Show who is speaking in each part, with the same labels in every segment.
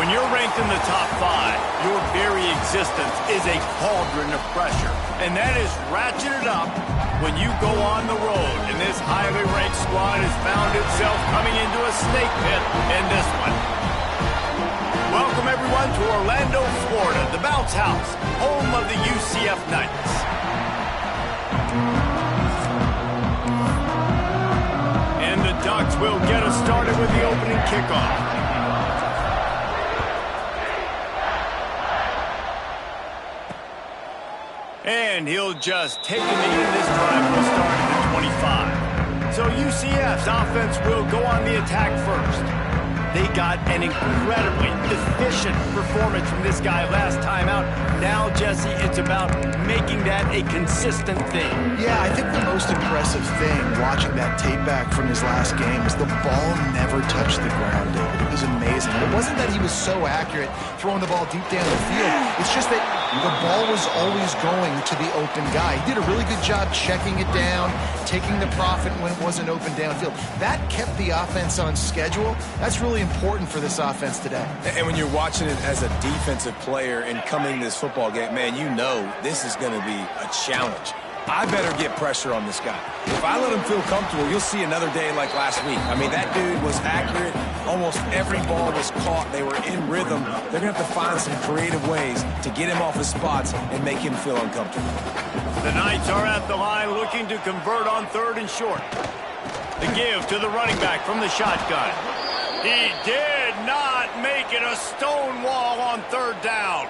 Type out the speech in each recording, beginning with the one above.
Speaker 1: When you're ranked in the top 5, your very existence is a cauldron of pressure. And that is ratcheted up when you go on the road. And this highly ranked squad has found itself coming into a snake pit in this one. Welcome, everyone, to Orlando, Florida, the bounce house, home of the UCF Knights. And the Ducks will get us started with the opening kickoff. And he'll just take the knee, and this drive will start at the 25. So UCF's offense will go on the attack first. They got an incredibly efficient performance from this guy last time out. Now, Jesse, it's about making that a consistent thing.
Speaker 2: Yeah, I think the most impressive thing watching that tape back from his last game is the ball never touched the ground, David. It was amazing. It wasn't that he was so accurate throwing the ball deep down the field. It's just that the ball was always going to the open guy. He did a really good job checking it down, taking the profit when it wasn't open downfield. That kept the offense on schedule. That's really important for this offense today.
Speaker 3: And when you're watching it as a defensive player and coming to this football game, man, you know this is going to be a challenge. I better get pressure on this guy. If I let him feel comfortable, you'll see another day like last week. I mean, that dude was accurate. Almost every ball was caught. They were in rhythm. They're going to have to find some creative ways to get him off his spots and make him feel uncomfortable.
Speaker 1: The Knights are at the line looking to convert on 3rd and short. The give to the running back from the shotgun. He did not make it a stone wall on 3rd down.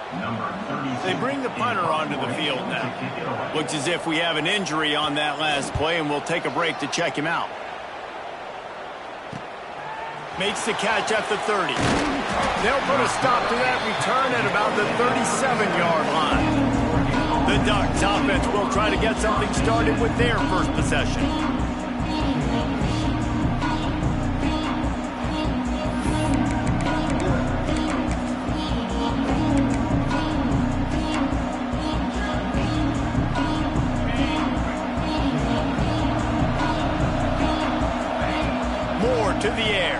Speaker 1: They bring the punter onto the field now. Looks as if we have an injury on that last play, and we'll take a break to check him out. Makes the catch at the 30. They'll put a stop to that return at about the 37-yard line. The Ducks offense will try to get something started with their first possession. To the air.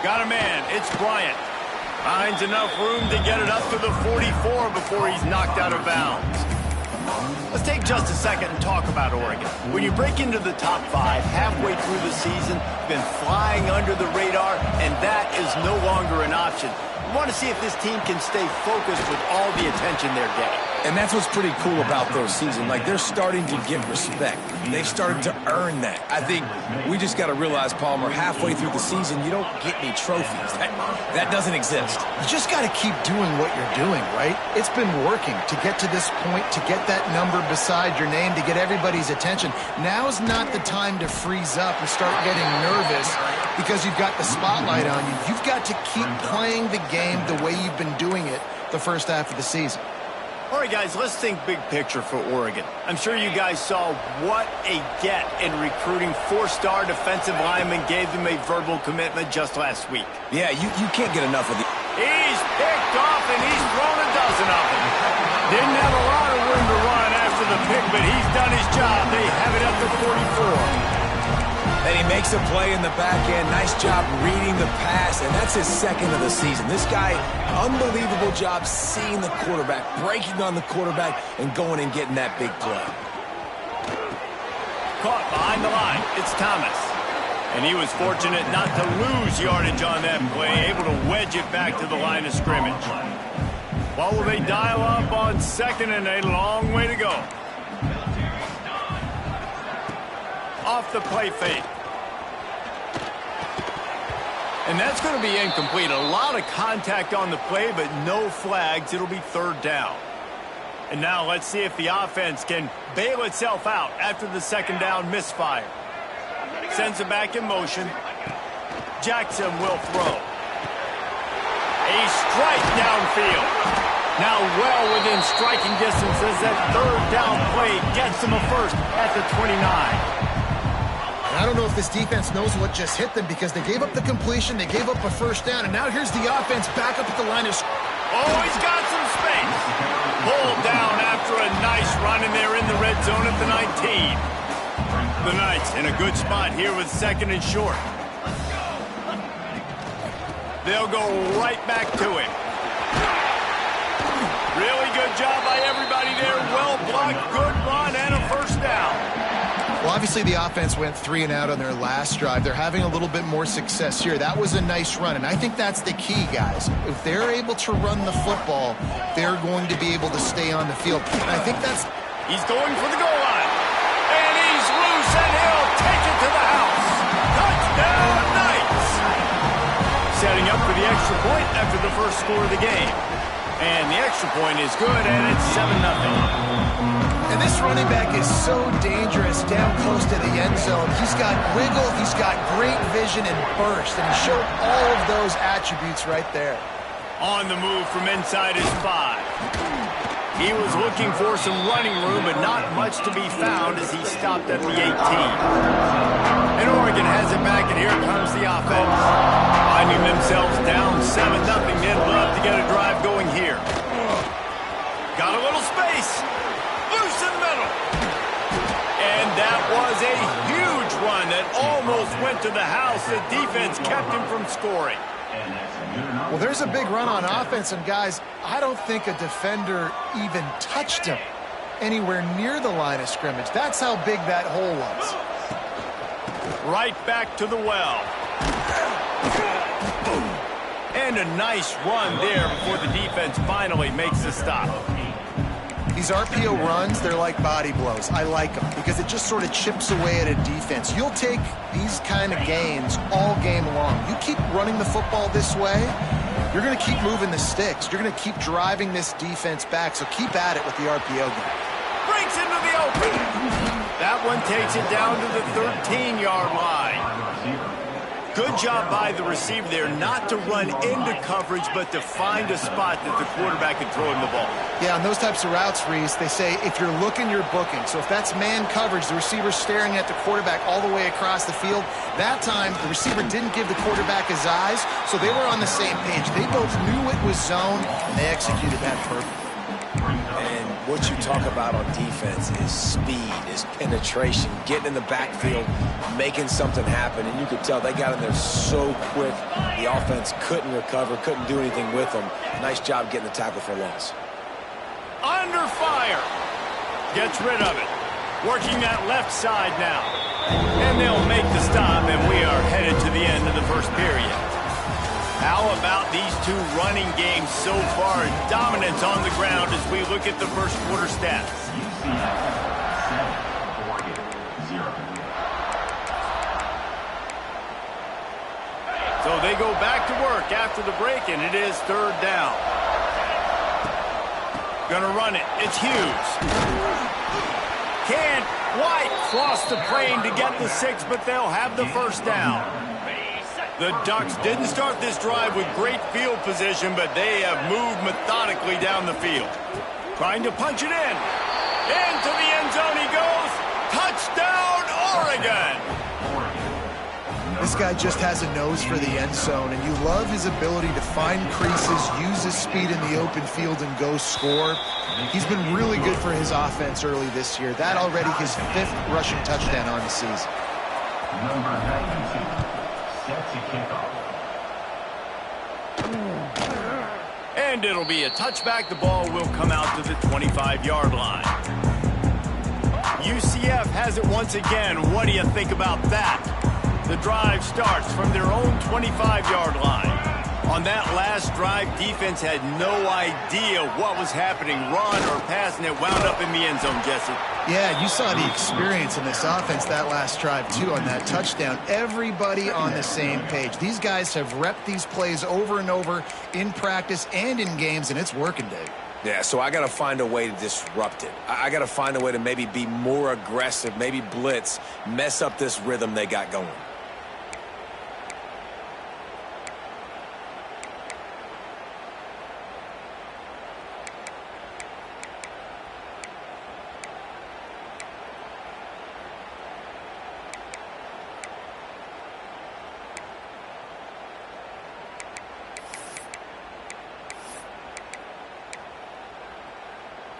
Speaker 1: Got a man. It's Bryant. Finds enough room to get it up to the 44 before he's knocked out of bounds. Let's take just a second and talk about Oregon. When you break into the top 5 halfway through the season, been flying under the radar, and that is no longer an option. We want to see if this team can stay focused with all the attention they're getting.
Speaker 3: And that's what's pretty cool about their season. Like, they're starting to get respect. They've started to earn that. I think we just got to realize, Palmer, halfway through the season, you don't get any trophies. That doesn't exist.
Speaker 2: You just got to keep doing what you're doing, right? It's been working to get to this point, to get that number beside your name, to get everybody's attention. Now's not the time to freeze up and start getting nervous because you've got the spotlight on you. You've got to keep playing the game the way you've been doing it the first half of the season.
Speaker 1: All right, guys, let's think big picture for Oregon. I'm sure you guys saw what a get in recruiting. 4-star defensive linemen gave them a verbal commitment just last week.
Speaker 3: Yeah, you can't get enough of the...
Speaker 1: He's picked off, and he's thrown a dozen of them. Didn't have a lot of room to run after the pick, but he's done his job. They have it at the 44.
Speaker 3: And he makes a play in the back end. Nice job reading the pass, and that's his 2nd of the season. This guy, unbelievable job seeing the quarterback, breaking on the quarterback, and going and getting that big play.
Speaker 1: Caught behind the line. It's Thomas. And he was fortunate not to lose yardage on that play, able to wedge it back to the line of scrimmage. Well, will they dial up on 2nd and a long way to go? Off the play fake. And that's going to be incomplete. A lot of contact on the play, but no flags. It'll be 3rd down. And now let's see if the offense can bail itself out after the 2nd down misfire. Sends it back in motion. Jackson will throw. A strike downfield. Now well within striking distance as that 3rd down play gets him a first at the 29.
Speaker 2: I don't know if this defense knows what just hit them because they gave up the completion, they gave up a 1st down, and now here's the offense back up at the line of...
Speaker 1: Oh, he's got some space. Pulled down after a nice run, and they're in the red zone at the 19. The Knights in a good spot here with 2nd and short. They'll go right back to him. Really good job by everybody there. Well blocked, good run, and a first down.
Speaker 2: Well, obviously the offense went 3 and out on their last drive. They're having a little bit more success here. That was a nice run, and I think that's the key, guys. If they're able to run the football, they're going to be able to stay on the field. And I think that's...
Speaker 1: He's going for the goal line. And he's loose, and he'll take it to the house. Touchdown, Knights! Setting up for the extra point after the first score of the game. And the extra point is good, and it's 7-0.
Speaker 2: And this running back is so dangerous down close to the end zone. He's got wiggle, he's got great vision and burst, and he showed all of those attributes right there.
Speaker 1: On the move from inside his 5. He was looking for some running room, but not much to be found as he stopped at the 18. And Oregon has it back, and here comes the offense. Finding themselves down 7-0, they'd love to get a drive going here. Got a little space. Loose in the middle. And that was a huge run that almost went to the house. The defense kept him from scoring.
Speaker 2: Well, there's a big run on offense, and guys, I don't think a defender even touched him anywhere near the line of scrimmage. That's how big that hole was.
Speaker 1: Right back to the well. And a nice run there before the defense finally makes the stop.
Speaker 2: These RPO runs, they're like body blows. I like them because it just sort of chips away at a defense. You'll take these kind of gains all game long. You keep running the football this way, you're going to keep moving the sticks. You're going to keep driving this defense back, so keep at it with the RPO game.
Speaker 1: Breaks into the open. That one takes it down to the 13-yard line. Good job by the receiver there not to run into coverage, but to find a spot that the quarterback can throw him the ball.
Speaker 2: Yeah, on those types of routes, Reese, they say if you're looking, you're booking. So if that's man coverage, the receiver's staring at the quarterback all the way across the field. That time, the receiver didn't give the quarterback his eyes, so they were on the same page. They both knew it was zone, and they executed that perfectly.
Speaker 3: And what you talk about on defense is speed, is penetration, getting in the backfield, making something happen. And you could tell they got in there so quick. The offense couldn't recover, couldn't do anything with them. Nice job getting the tackle for loss.
Speaker 1: Under fire. Gets rid of it. Working that left side now. And they'll make the stop, and we are headed to the end of the first period. How about these two running games so far? Dominance on the ground as we look at the first quarter stats. So they go back to work after the break, and it is 3rd down. Gonna run it. It's Hughes. Can't quite cross the plane to get the 6, but they'll have the first down. The Ducks didn't start this drive with great field position, but they have moved methodically down the field. Trying to punch it in. Into the end zone he goes. Touchdown, Oregon!
Speaker 2: This guy just has a nose for the end zone, and you love his ability to find creases, use his speed in the open field, and go score. He's been really good for his offense early this year. That already his 5th rushing touchdown on the season.
Speaker 4: Number 92. Set to kickoff.
Speaker 1: And it'll be a touchback. The ball will come out to the 25-yard line. UCF has it once again. What do you think about that? The drive starts from their own 25-yard line. On that last drive, defense had no idea what was happening, run or pass, and it wound up in the end zone, Jesse.
Speaker 2: Yeah, you saw the experience in this offense that last drive, too, on that touchdown. Everybody on the same page. These guys have repped these plays over and over in practice and in games, and it's working, Dave.
Speaker 3: Yeah, so I got to find a way to disrupt it. I got to find a way to maybe be more aggressive, maybe blitz, mess up this rhythm they got going.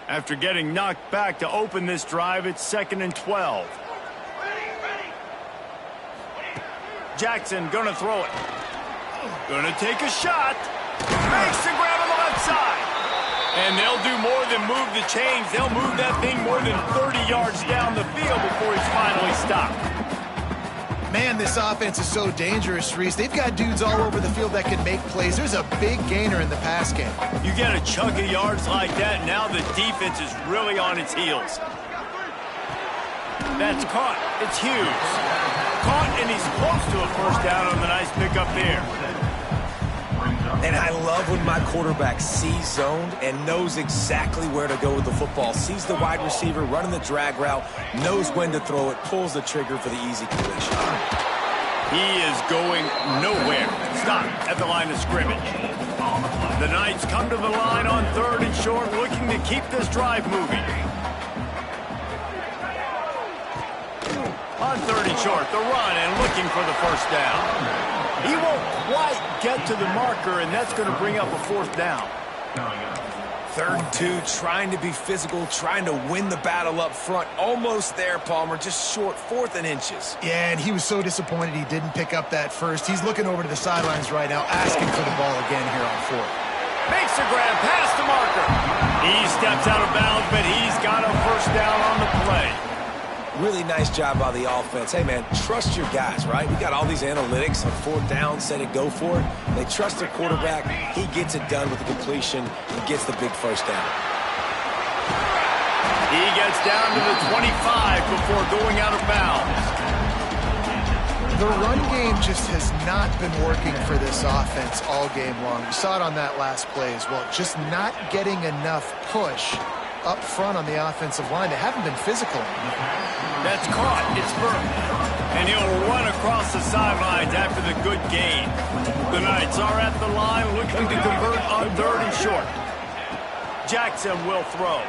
Speaker 1: After getting knocked back to open this drive, it's 2nd and 12. Jackson gonna throw it. Gonna take a shot. Makes the grab on the left side. And they'll do more than move the chains. They'll move that thing more than 30 yards down the field before he's finally stopped.
Speaker 2: Man, this offense is so dangerous, Reese. They've got dudes all over the field that can make plays. There's a big gainer in the pass game.
Speaker 1: You get a chunk of yards like that, now the defense is really on its heels. That's caught. It's Hughes. Caught, and he's close to a first down on the nice pickup there.
Speaker 3: And I love when my quarterback sees zoned and knows exactly where to go with the football. Sees the wide receiver running the drag route, knows when to throw it, pulls the trigger for the easy completion.
Speaker 1: He is going nowhere. Stop at the line of scrimmage. The Knights come to the line on 3rd and short, looking to keep this drive moving. On 3rd and short, the run and looking for the first down. He won't quite get to the marker, and that's going to bring up a 4th down.
Speaker 3: 3rd and 2, trying to be physical, trying to win the battle up front. Almost there, Palmer, just short, 4th and inches.
Speaker 2: Yeah, and he was so disappointed he didn't pick up that first. He's looking over to the sidelines right now, asking for the ball again here on 4th.
Speaker 1: Makes the grab, past the marker. He steps out of bounds, but he's got a first down on the play.
Speaker 3: Really nice job by the offense. Hey, man, trust your guys, right? We got all these analytics on 4th down, set it, go for it. They trust their quarterback. He gets it done with the completion and gets the big first down.
Speaker 1: He gets down to the 25 before going out of bounds.
Speaker 2: The run game just has not been working for this offense all game long. You saw it on that last play as well. Just not getting enough push up front on the offensive line. They haven't been physical.
Speaker 1: That's caught. It's Burke. And he'll run across the sidelines after the good gain. The Knights are at the line looking to convert on 3rd and short. Jackson will throw.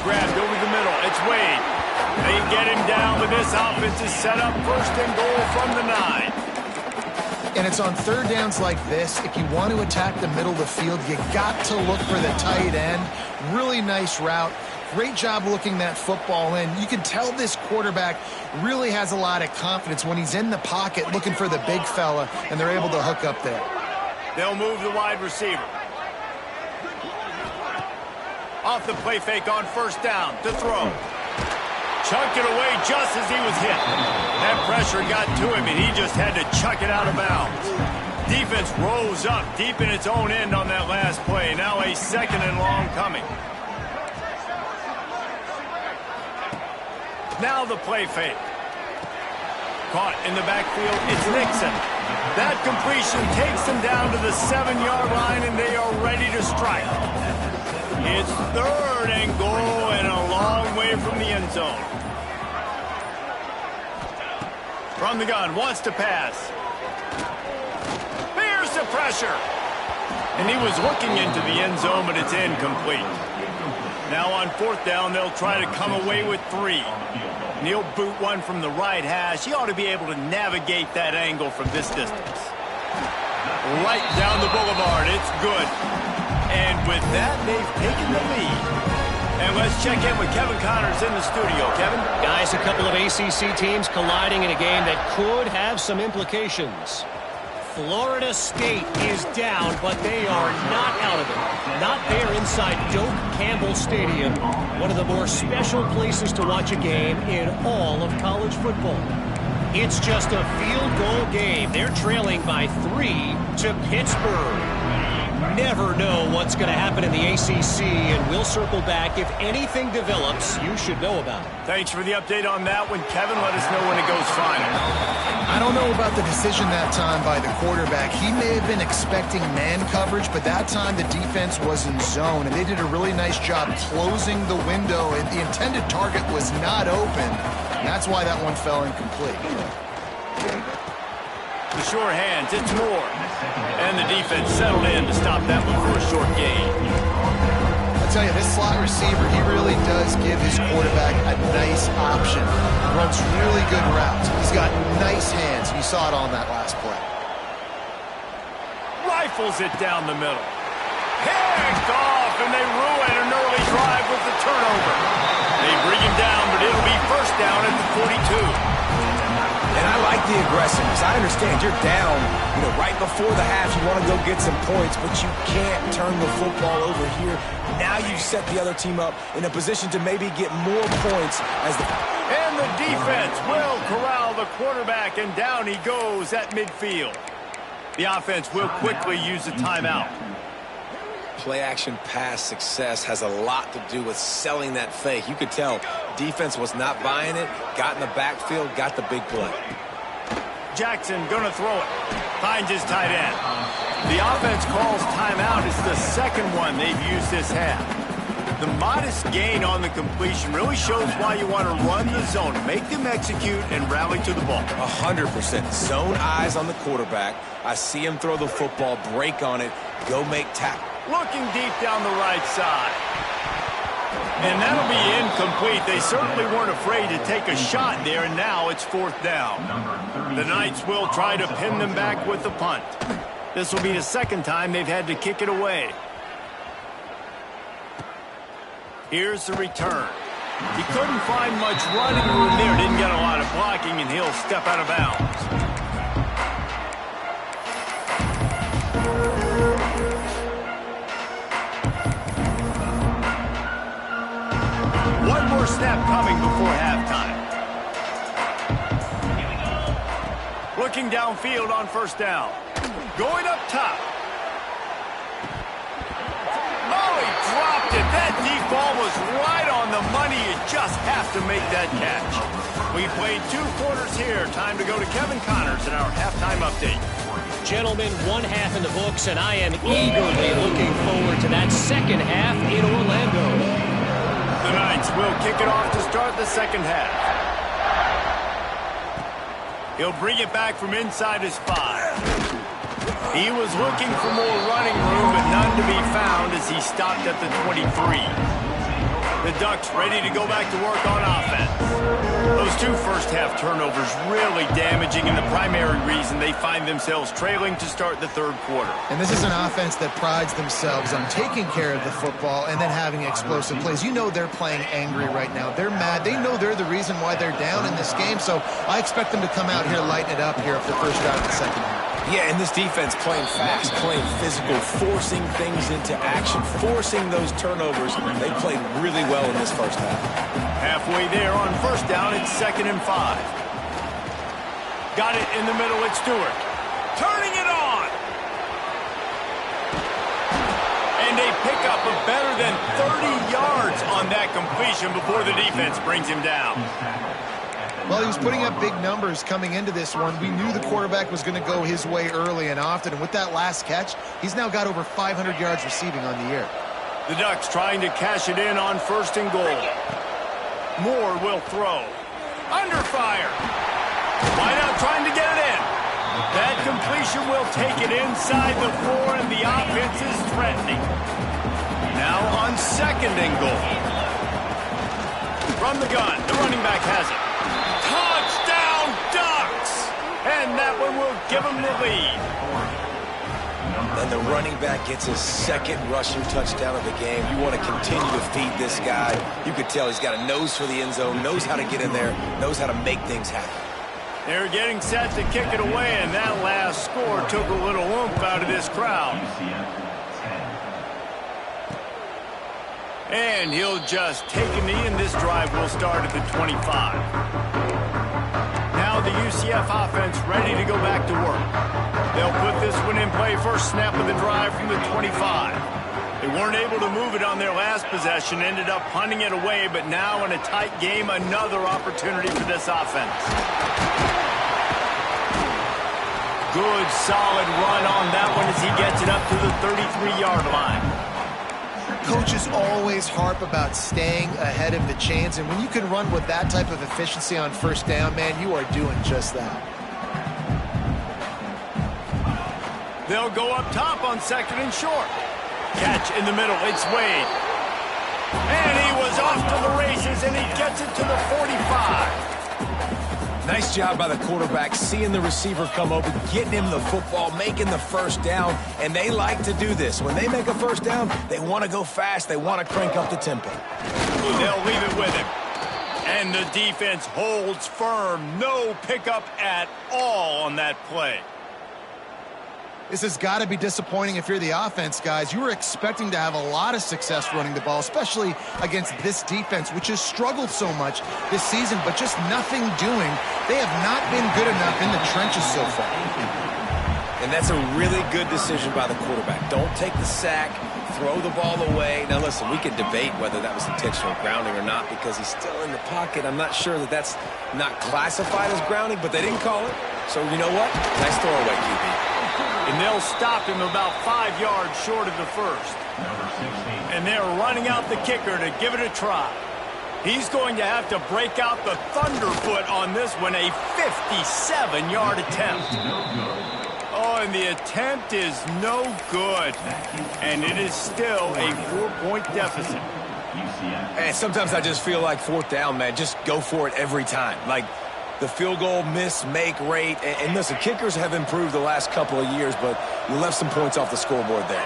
Speaker 1: Grabbed over the middle. It's Wade. They get him down, but this offense is set up 1st and goal from the 9.
Speaker 2: And it's on 3rd downs like this. If you want to attack the middle of the field, you got to look for the tight end. Really nice route. Great job looking that football in. You can tell this quarterback really has a lot of confidence when he's in the pocket looking for the big fella, and they're able to hook up there.
Speaker 1: They'll move the wide receiver. Off the play fake on 1st down to throw. Chucked it away just as he was hit. That pressure got to him, and he just had to chuck it out of bounds. Defense rose up deep in its own end on that last play. Now a 2nd and long coming. Now the play fake. Caught in the backfield, it's Nixon. That completion takes them down to the 7-yard line, and they are ready to strike. It's 3rd and goal and a long way from the end zone. From the gun, wants to pass. There's the pressure. And he was looking into the end zone, but it's incomplete. Now on 4th down, they'll try to come away with 3. And he'll boot one from the right hash. He ought to be able to navigate that angle from this distance. Right down the boulevard. It's good. And with that, they've taken the lead. And let's check in with Kevin Connors in the studio. Kevin?
Speaker 5: Guys, a couple of ACC teams colliding in a game that could have some implications. Florida State is down, but they are not out of it. Not there inside Doak Campbell Stadium, one of the more special places to watch a game in all of college football. It's just a field goal game. They're trailing by 3 to Pittsburgh. Never know what's going to happen in the ACC, and we'll circle back. If anything develops, you should know about it.
Speaker 1: Thanks for the update on that one, Kevin. Let us know when it goes final.
Speaker 2: I don't know about the decision that time by the quarterback. He may have been expecting man coverage, but that time the defense was in zone, and they did a really nice job closing the window, and the intended target was not open. And that's why that one fell incomplete.
Speaker 1: The sure hands, it's Moore. And the defense settled in to stop that one for a short gain.
Speaker 2: I'll tell you, this slot receiver, he really does give his quarterback a nice option. Runs really good routes. He's got nice hands. You saw it on that last play.
Speaker 1: Rifles it down the middle. Picked off, and they ruin an early drive with the turnover. They bring him down, but it'll be 1st down at the 42.
Speaker 3: And I I like the aggressiveness. I understand you're down, right before the half. You want to go get some points, but you can't turn the football over here. Now you've set the other team up in a position to maybe get more points as the...
Speaker 1: And the defense will corral the quarterback, and down he goes at midfield. The offense will quickly use a timeout.
Speaker 3: Play-action pass success has a lot to do with selling that fake. You could tell defense was not buying it, got in the backfield, got the big play.
Speaker 1: Jackson gonna throw it. Finds his tight end. The offense calls timeout. It's the second one they've used this half. The modest gain on the completion really shows why you want to run the zone, make them execute, and rally to the ball.
Speaker 3: 100%. Zone eyes on the quarterback. I see him throw the football, break on it, go make tackle.
Speaker 1: Looking deep down the right side. And that'll be incomplete. They certainly weren't afraid to take a shot there, and now it's fourth down. The Knights will try to pin them back with the punt. This will be the second time they've had to kick it away. Here's the return. He couldn't find much running room there. Didn't get a lot of blocking, and he'll step out of bounds. One more snap coming before halftime. Looking downfield on first down. Going up top. Oh, he dropped it. That deep ball was right on the money. You just have to make that catch. We played 2 quarters here. Time to go to Kevin Connors in our halftime update.
Speaker 5: Gentlemen, one half in the books, and I am eagerly looking forward to that second half in Orlando.
Speaker 1: The Knights will kick it off to start the second half. He'll bring it back from inside his 5. He was looking for more running room, but none to be found as he stopped at the 23. The Ducks ready to go back to work on offense. Those 2 first-half turnovers really damaging, and the primary reason they find themselves trailing to start the third quarter.
Speaker 2: And this is an offense that prides themselves on taking care of the football and then having explosive plays. You know they're playing angry right now. They're mad. They know they're the reason why they're down in this game, so I expect them to come out here, lighten it up here for the first drive of the second half.
Speaker 3: Yeah, and this defense playing fast, playing physical, forcing things into action, forcing those turnovers. They played really well in this first half.
Speaker 1: Halfway there on first down, it's 2nd and 5. Got it in the middle, it's Stewart. Turning it on! And they pick up a better than 30 yards on that completion before the defense brings him down.
Speaker 2: Well, he was putting up big numbers coming into this one. We knew the quarterback was going to go his way early and often, and with that last catch, he's now got over 500 yards receiving on the year.
Speaker 1: The Ducks trying to cash it in on 1st and goal. Moore will throw. Under fire. Wideout trying to get it in. That completion will take it inside the 4, and the offense is threatening. Now on 2nd and goal. From the gun, the running back has it. Touchdown, Ducks! And that one will give them the lead.
Speaker 3: And the running back gets his 2nd rushing touchdown of the game. You want to continue to feed this guy. You could tell he's got a nose for the end zone, knows how to get in there, knows how to make things happen.
Speaker 1: They're getting set to kick it away, and that last score took a little oomph out of this crowd. And he'll just take a knee, and this drive will start at the 25. Now the UCF offense ready to go back to work. They'll put this one in play first snap of the drive from the 25. They weren't able to move it on their last possession, ended up punting it away, but now in a tight game, another opportunity for this offense. Good, solid run on that one as he gets it up to the 33-yard line.
Speaker 2: Coaches always harp about staying ahead of the chains, and when you can run with that type of efficiency on first down, man, you are doing just that.
Speaker 1: They'll go up top on 2nd and short. Catch in the middle, it's Wade. And he was off to the races, and he gets it to the 45.
Speaker 3: Nice job by the quarterback, seeing the receiver come open, getting him the football, making the first down, and they like to do this. When they make a first down, they want to go fast, they want to crank up the tempo.
Speaker 1: They'll leave it with him. And the defense holds firm. No pickup at all on that play.
Speaker 2: This has got to be disappointing if you're the offense, guys. You were expecting to have a lot of success running the ball, especially against this defense, which has struggled so much this season, but just nothing doing. They have not been good enough in the trenches so far.
Speaker 3: And that's a really good decision by the quarterback. Don't take the sack, throw the ball away. Now, listen, we can debate whether that was intentional grounding or not because he's still in the pocket. I'm not sure that that's not classified as grounding, but they didn't call it. So, you know what? Nice throwaway, QB.
Speaker 1: And they'll stop him about 5 yards short of the first. And they're running out the kicker to give it a try. He's going to have to break out the thunderfoot on this one, a 57-yard attempt. Oh, and the attempt is no good. And it is still a 4-point deficit.
Speaker 3: And sometimes I just feel like fourth down, man. Just go for it every time. Like, the field goal miss-make rate. And listen, kickers have improved the last couple of years, but you left some points off the scoreboard there.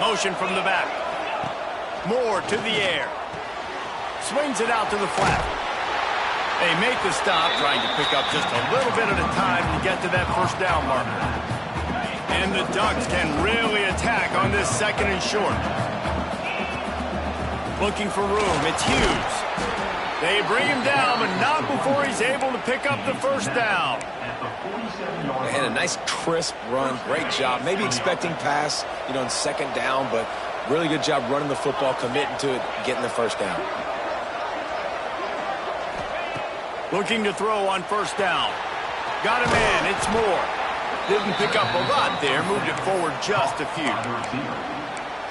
Speaker 1: Motion from the back. Moore to the air. Swings it out to the flat. They make the stop, trying to pick up just a little bit at a time to get to that first down marker. And the Ducks can really attack on this second and short. Looking for room. It's Hughes. They bring him down, but not before he's able to pick up the first down.
Speaker 3: And a nice crisp run. Great job. Maybe expecting pass, in second down, but really good job running the football, committing to it, getting the first down.
Speaker 1: Looking to throw on first down. Got a man. It's Moore. Didn't pick up a lot there. Moved it forward just a few.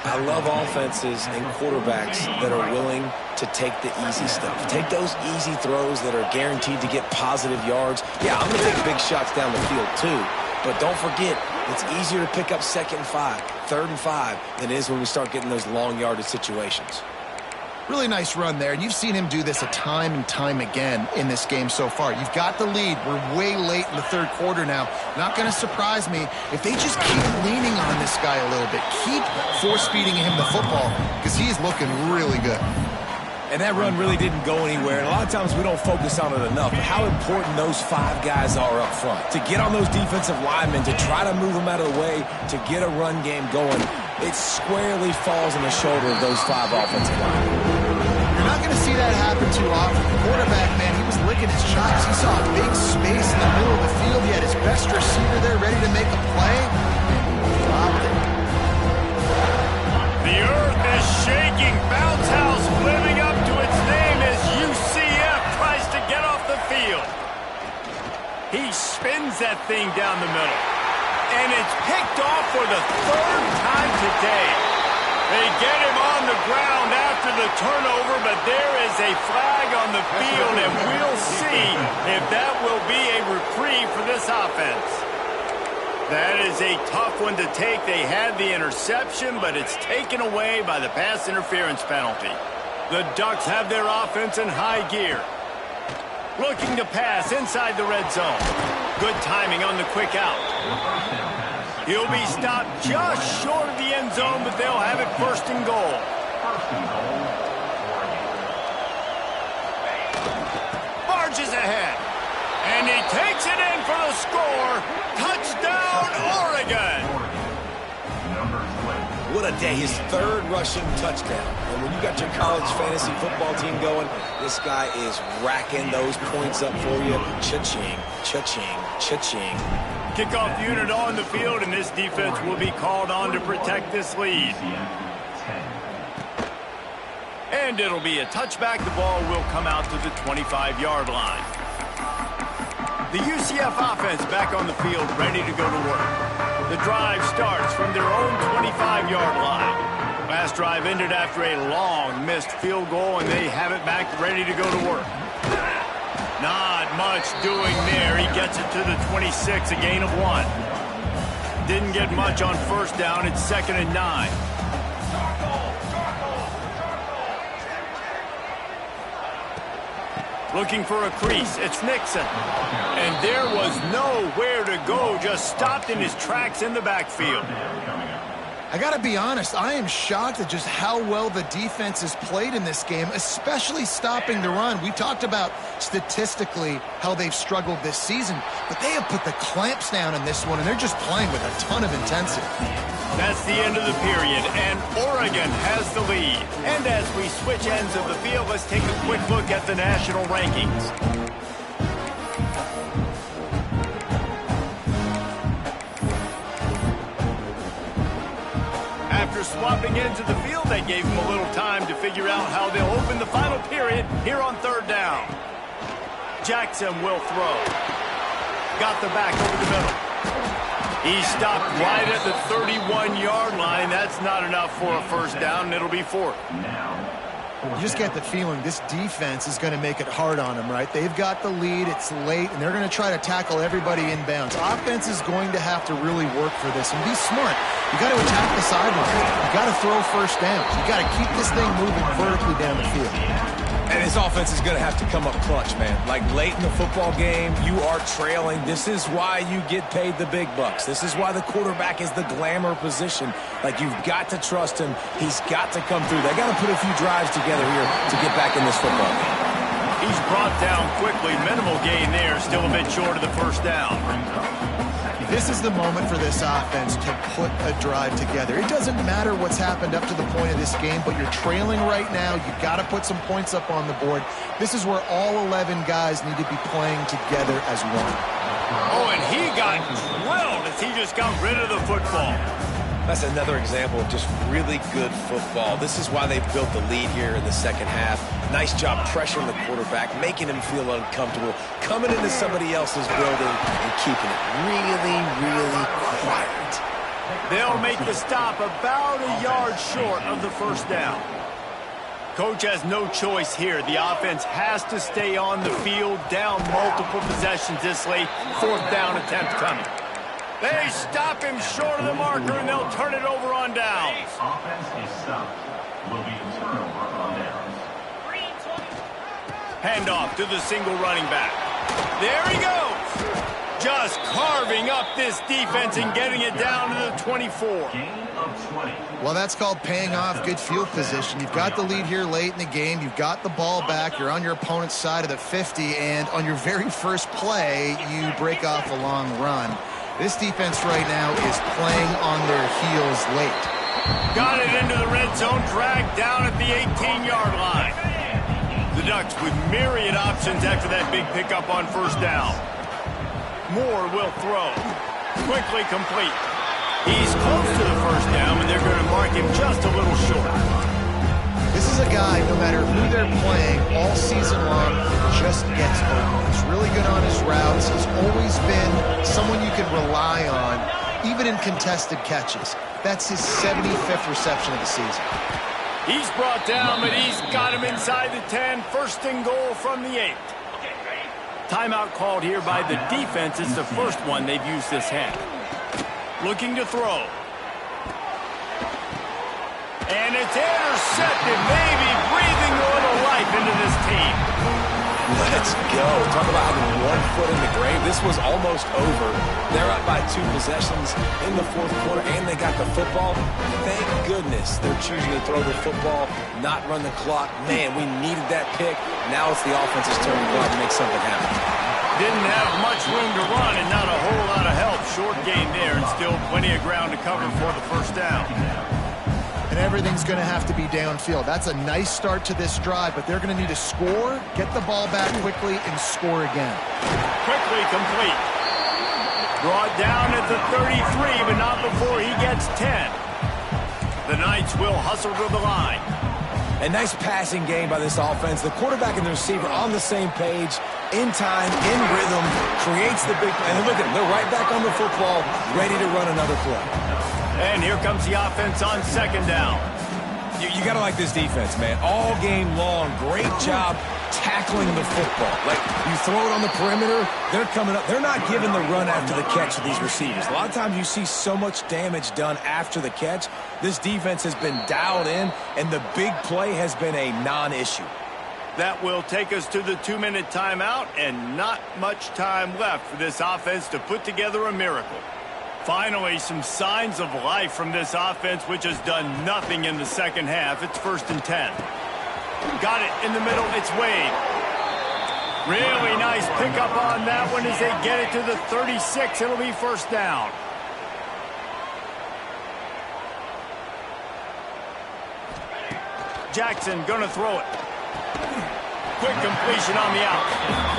Speaker 3: I love offenses and quarterbacks that are willing to take the easy stuff. Take those easy throws that are guaranteed to get positive yards. Yeah, I'm going to take big shots down the field too. But don't forget, it's easier to pick up second and 5, third and 5 than it is when we start getting those long yardage situations.
Speaker 2: Really nice run there, and you've seen him do this a time and time again in this game so far. You've got the lead. We're way late in the third quarter now. Not going to surprise me if they just keep leaning on this guy a little bit. Keep force-feeding him the football because he's looking really good.
Speaker 3: And that run really didn't go anywhere. And a lot of times we don't focus on it enough. But how important those 5 guys are up front. To get on those defensive linemen, to try to move them out of the way, to get a run game going, it squarely falls on the shoulder of those 5 offensive linemen.
Speaker 2: You're not going to see that happen too often. The quarterback, man, he was licking his chops. He saw a big space in the middle of the field. He had his best receiver there ready to make a play. Dropped it.
Speaker 1: The earth is shaking. Bounce house living up to its name as UCF tries to get off the field. He spins that thing down the middle. And it's picked off for the 3rd time today. They get him on the ground after the turnover, but there is a flag on the field, and we'll see if that will be a reprieve for this offense. That is a tough one to take. They had the interception, but it's taken away by the pass interference penalty. The Ducks have their offense in high gear. Looking to pass inside the red zone. Good timing on the quick out. He'll be stopped just short of the end zone, but they'll have it first and goal. Barges ahead. And he takes it in for the score. Touchdown, Oregon.
Speaker 3: What a day. His 3rd rushing touchdown. And when you got your college fantasy football team going, this guy is racking those points up for you. Cha-ching, cha-ching, cha-ching.
Speaker 1: Kickoff unit on the field, and this defense will be called on to protect this lead. And it'll be a touchback. The ball will come out to the 25-yard line. The UCF offense back on the field, ready to go to work. The drive starts from their own 25-yard line. Last drive ended after a long missed field goal, and they have it back ready to go to work. Not much doing there. He gets it to the 26, a gain of 1. Didn't get much on first down. It's 2nd and 9. Looking for a crease. It's Nixon. And there was nowhere to go. Just stopped in his tracks in the backfield.
Speaker 2: I got to be honest, I am shocked at just how well the defense has played in this game, especially stopping the run. We talked about statistically how they've struggled this season, but they have put the clamps down in this one, and they're just playing with a ton of intensity.
Speaker 1: That's the end of the period, and Oregon has the lead. And as we switch ends of the field, let's take a quick look at the national rankings. After swapping into the field, they gave them a little time to figure out how they'll open the final period here on third down. Jackson will throw. Got the back over the middle. He stopped right at the 31-yard line. That's not enough for a first down, and it'll be fourth.
Speaker 2: You just get the feeling this defense is going to make it hard on them, right? They've got the lead, it's late, and they're going to try to tackle everybody inbounds. Offense is going to have to really work for this and be smart. You got to attack the sideline. You got to throw first downs. You got to keep this thing moving vertically down the field.
Speaker 3: And his offense is going to have to come up clutch, man. Like late in the football game, you are trailing. This is why you get paid the big bucks. This is why the quarterback is the glamour position. Like, you've got to trust him. He's got to come through. They got to put a few drives together here to get back in this football game.
Speaker 1: He's brought down quickly. Minimal gain there. Still a bit short of the first down.
Speaker 2: This is the moment for this offense to put a drive together. It doesn't matter what's happened up to the point of this game, but you're trailing right now. You've got to put some points up on the board. This is where all 11 guys need to be playing together as one.
Speaker 1: Oh, and he got drilled as he just got rid of the football.
Speaker 3: That's another example of just really good football. This is why they built the lead here in the second half. Nice job pressuring the quarterback, making him feel uncomfortable, coming into somebody else's building and keeping it really, really quiet.
Speaker 1: They'll make the stop about a yard short of the first down. Coach has no choice here. The offense has to stay on the field, down multiple possessions this late. Fourth down attempt coming. They stop him short of the marker, and they'll turn it over on downs.
Speaker 4: Offense is stopped. Will be a turnover on downs.
Speaker 1: Handoff to the single running back. There he goes. Just carving up this defense and getting it down to the 24.
Speaker 4: Gain of 20.
Speaker 2: Well, that's called paying off good field position. You've got the lead here late in the game. You've got the ball back. You're on your opponent's side of the 50, and on your very first play, you break off a long run. This defense right now is playing on their heels late.
Speaker 1: Got it into the red zone, dragged down at the 18-yard line. The Ducks with myriad options after that big pickup on first down. Moore will throw. Quickly complete. He's close to the first down, and they're going to mark him just a little short.
Speaker 2: This is a guy, no matter who they're playing all season long, just gets open. He's really good on his routes. He's always been someone you can rely on, even in contested catches. That's his 75th reception of the season.
Speaker 1: He's brought down, but he's got him inside the 10. First and goal from the 8. Timeout called here by the defense. It's the first one they've used this half. Looking to throw. And it's intercepted, maybe breathing a little life into this team.
Speaker 3: Let's go. Talk about having one foot in the grave. This was almost over. They're up by 2 possessions in the fourth quarter, and they got the football. Thank goodness they're choosing to throw the football, not run the clock. Man, we needed that pick. Now it's the offense's turn to go out and make something happen.
Speaker 1: Didn't have much room to run and not a whole lot of help. Short gain there and still plenty of ground to cover for the first down.
Speaker 2: And everything's going to have to be downfield. That's a nice start to this drive, but they're going to need to score, get the ball back quickly, and score again.
Speaker 1: Quickly complete. Brought down at the 33, but not before he gets 10. The Knights will hustle to the line.
Speaker 3: A nice passing game by this offense. The quarterback and the receiver on the same page, in time, in rhythm, creates the big play. And look at them. They're right back on the football, ready to run another play.
Speaker 1: And here comes the offense on second down.
Speaker 3: You got to like this defense, man. All game long, great job tackling the football. Like, you throw it on the perimeter, they're coming up. They're not giving the run after the catch to these receivers. A lot of times you see so much damage done after the catch. This defense has been dialed in, and the big play has been a non-issue.
Speaker 1: That will take us to the 2-minute timeout, and not much time left for this offense to put together a miracle. Finally, some signs of life from this offense, which has done nothing in the second half. It's 1st and 10. Got it in the middle. It's Wade. Really nice pickup on that one as they get it to the 36. It'll be 1st down. Jackson gonna throw it. Quick completion on the out.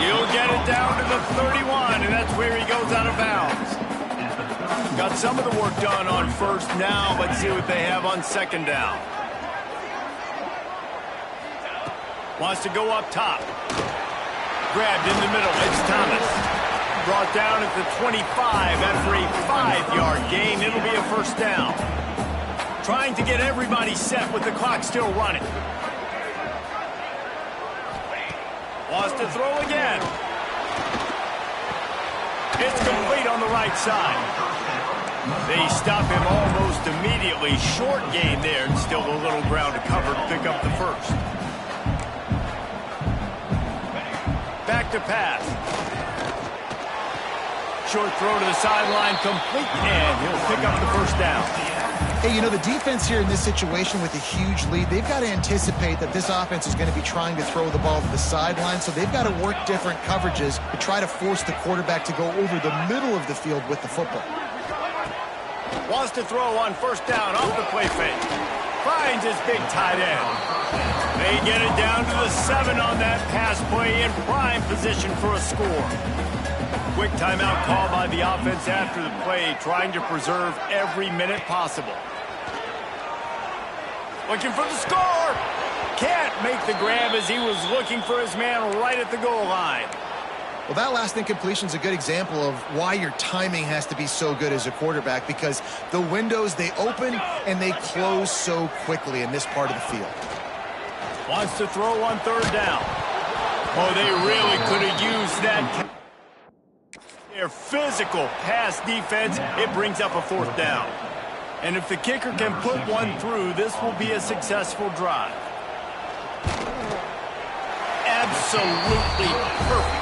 Speaker 1: He'll get it down to the 31, and that's where he goes out of bounds. Got some of the work done on 1st. Now let's see what they have on 2nd down. Wants to go up top. Grabbed in the middle. It's Thomas. Brought down at the 25 after a 5-yard gain. It'll be a 1st down. Trying to get everybody set with the clock still running. Wants to throw again. It's complete on the right side. They stop him almost immediately. Short gain there, and still a little ground to cover to pick up the 1st. Back to pass. Short throw to the sideline, complete, and he'll pick up the 1st down.
Speaker 2: Hey, you know, the defense here in this situation with a huge lead, they've got to anticipate that this offense is going to be trying to throw the ball to the sideline, so they've got to work different coverages to try to force the quarterback to go over the middle of the field with the football.
Speaker 1: Wants to throw on 1st down off the play fake. Finds his big tight end. They get it down to the 7 on that pass play in prime position for a score. Quick timeout call by the offense after the play, trying to preserve every minute possible. Looking for the score. Can't make the grab as he was looking for his man right at the goal line.
Speaker 2: Well, that last incompletion is a good example of why your timing has to be so good as a quarterback, because the windows, they open and they close so quickly in this part of the field.
Speaker 1: Wants to throw on 3rd down. Oh, they really could have used that. Their physical pass defense, it brings up a 4th down. And if the kicker can put one through, this will be a successful drive. Absolutely perfect.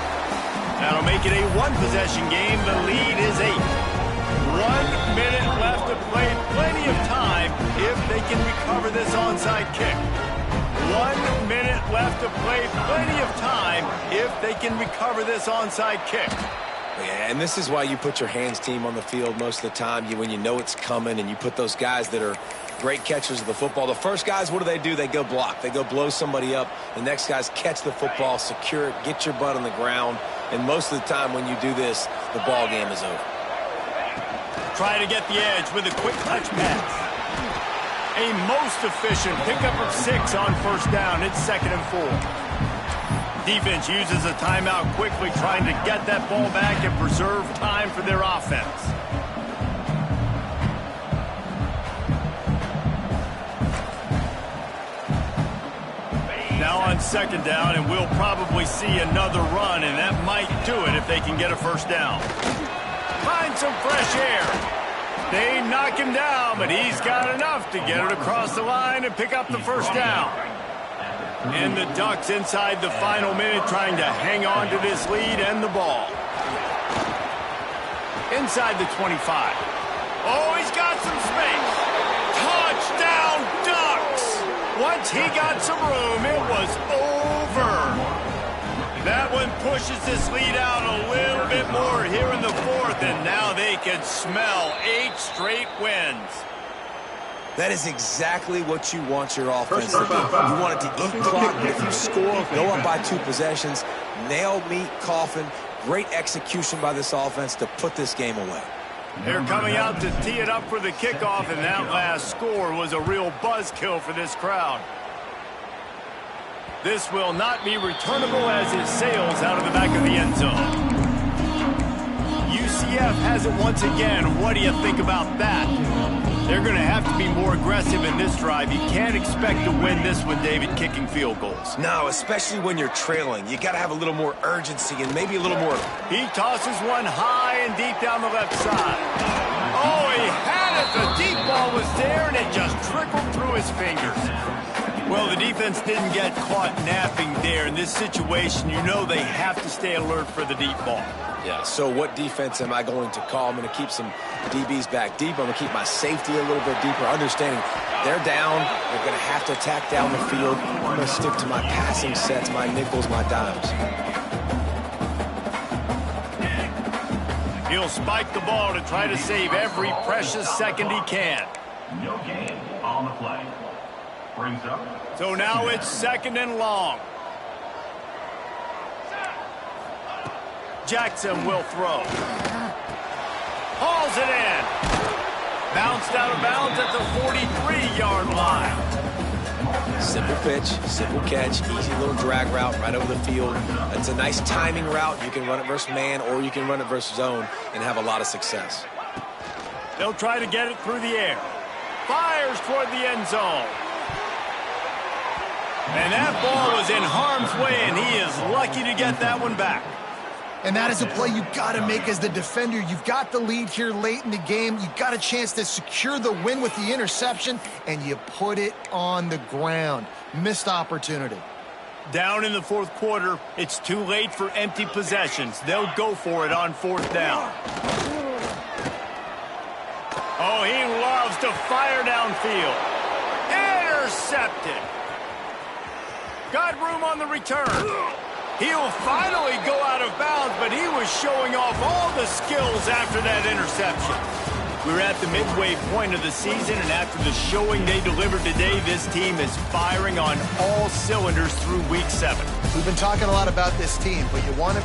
Speaker 1: That'll make it a 1-possession game. The lead is 8. 1 minute left to play. Plenty of time if they can recover this onside kick. 1 minute left to play. Plenty of time if they can recover this onside kick.
Speaker 3: Yeah, and this is why you put your hands team on the field most of the time. When you know it's coming, and you put those guys that are great catchers of the football. The first guys, what do? They go block. They go blow somebody up. The next guys catch the football, secure it, get your butt on the ground. And most of the time when you do this, the ball game is over.
Speaker 1: Try to get the edge with a quick touch pass. A most efficient pickup of 6 on 1st down. It's 2nd and 4. Defense uses a timeout quickly, trying to get that ball back and preserve time for their offense. Now on 2nd down, and we'll probably see another run, and that might do it if they can get a 1st down. Find some fresh air. They knock him down, but he's got enough to get it across the line and pick up the 1st down. And the Ducks inside the final minute, trying to hang on to this lead and the ball. Inside the 25. Oh, he's got some space. Touchdown, Ducks! Once he got some room, it was over. That one pushes this lead out a little bit more here in the 4th, and now they can smell 8 straight wins.
Speaker 3: That is exactly what you want your offense to do. You want it to eat clock, but if you score, go up by 2 possessions, nail, meat, coffin. Great execution by this offense to put this game away.
Speaker 1: They're coming out to tee it up for the kickoff, and that last score was a real buzzkill for this crowd. This will not be returnable as it sails out of the back of the end zone. UCF has it once again. What do you think about that? They're going to have to be more aggressive in this drive. You can't expect to win this one, David, kicking field goals.
Speaker 3: No, especially when you're trailing. You got to have a little more urgency and maybe a little more.
Speaker 1: He tosses one high and deep down the left side. Oh, he had it. The deep ball was there, and it just trickled through his fingers. Well, the defense didn't get caught napping there. In this situation, you know they have to stay alert for the deep ball.
Speaker 3: Yeah, so what defense am I going to call? I'm going to keep some DBs back deep. I'm going to keep my safety a little bit deeper, understanding they're down. They're going to have to attack down the field. I'm going to stick to my passing sets, my nickels, my dimes.
Speaker 1: He'll spike the ball to try to save every precious second he can.
Speaker 4: No gain on the play. Brings up.
Speaker 1: So now it's 2nd and long. Jackson will throw. Hauls it in. Bounced out of bounds at the 43-yard line.
Speaker 3: Simple pitch, simple catch, easy little drag route right over the field. It's a nice timing route. You can run it versus man or you can run it versus zone and have a lot of success.
Speaker 1: They'll try to get it through the air. Fires toward the end zone. And that ball was in harm's way, and he is lucky to get that one back.
Speaker 2: And that is a play you've got to make as the defender. You've got the lead here late in the game. You've got a chance to secure the win with the interception, and you put it on the ground. Missed opportunity.
Speaker 1: Down in the 4th quarter, it's too late for empty possessions. They'll go for it on 4th down. Oh, he loves to fire downfield. Intercepted. Got room on the return. He'll finally go out of bounds, but he was showing off all the skills after that interception. We're at the midway point of the season, and after the showing they delivered today, this team is firing on all cylinders through Week 7.
Speaker 2: We've been talking a lot about this team, but you want to